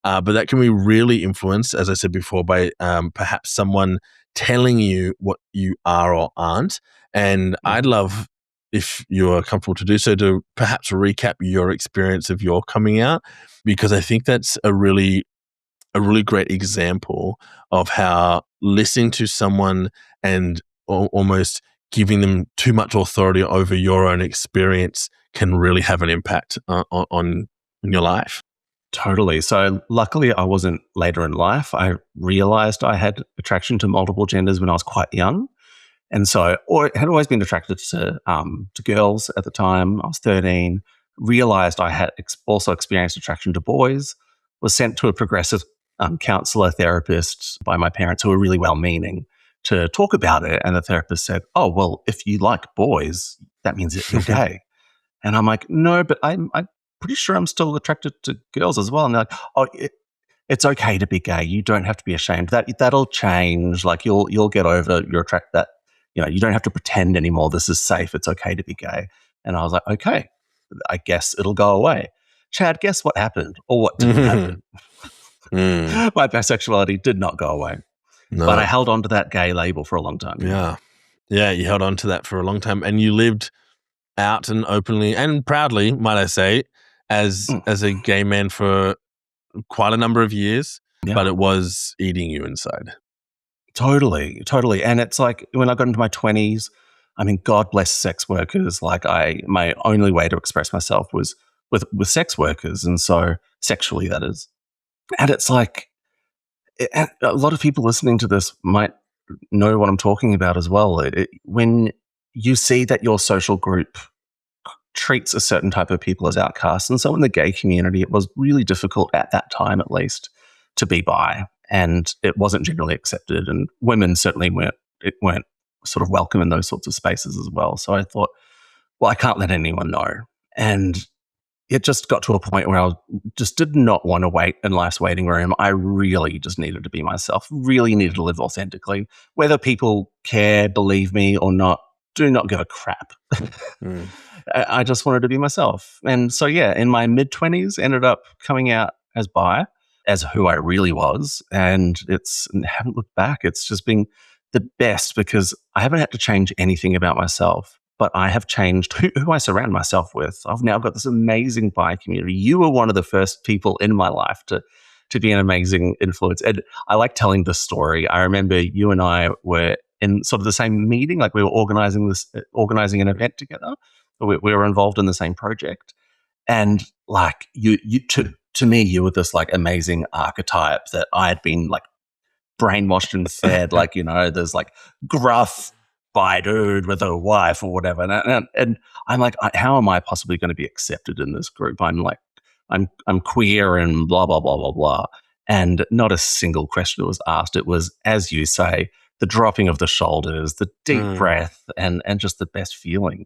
But that can be really influenced, as I said before, by perhaps someone telling you what you are or aren't. And I'd love, if you're comfortable to do so, to perhaps recap your experience of your coming out, because I think that's a really great example of how listening to someone and almost giving them too much authority over your own experience can really have an impact on your life. Totally. So luckily I wasn't later in life. I realized I had attraction to multiple genders when I was quite young. And so I had always been attracted to girls at the time. I was 13, realized I had also experienced attraction to boys, was sent to a progressive counselor therapist by my parents who were really well-meaning to talk about it. And the therapist said, "Oh, well, if you like boys, that means that you're gay." And I'm like, "No, but I'm pretty sure I'm still attracted to girls as well." And they're like, "Oh, it's okay to be gay. You don't have to be ashamed. That'll change. Like you'll get over your that. You know, you don't have to pretend anymore. This is safe. It's okay to be gay." And I was like, "Okay, I guess it'll go away." Chad, guess what happened, or what didn't happen? My bisexuality did not go away, but I held on to that gay label for a long time. Yeah, you held on to that for a long time, and you lived out and openly and proudly, might I say, as a gay man for quite a number of years. But it was eating you inside. Totally. And it's like when I got into my 20s, I mean, God bless sex workers. Like my only way to express myself was with sex workers, and so sexually, that is. And it's like a lot of people listening to this might know what I'm talking about as well. When you see that your social group treats a certain type of people as outcasts, and so in the gay community, it was really difficult at that time, at least, to be bi, and it wasn't generally accepted, and women certainly weren't sort of welcome in those sorts of spaces as well. So I thought, well, I can't let anyone know, and it just got to a point where I just did not want to wait in life's waiting room. I really just needed to be myself, really needed to live authentically. Whether people care, believe me or not, do not give a crap. I just wanted to be myself. And so, yeah, in my mid-20s, ended up coming out as bi, as who I really was. And I haven't looked back. It's just been the best because I haven't had to change anything about myself, but I have changed who I surround myself with. I've now got this amazing bi community. You were one of the first people in my life to be an amazing influence. And I like telling this story. I remember you and I were in sort of the same meeting, like we were organizing an event together. We were involved in the same project. And like to me, you were this like amazing archetype that I had been like brainwashed and fed. Like, you know, there's like gruff bi dude with a wife or whatever. And I'm like, how am I possibly going to be accepted in this group? I'm like, I'm queer and blah, blah, blah, blah, blah. And not a single question was asked. It was, as you say, the dropping of the shoulders, the deep breath, and just the best feeling.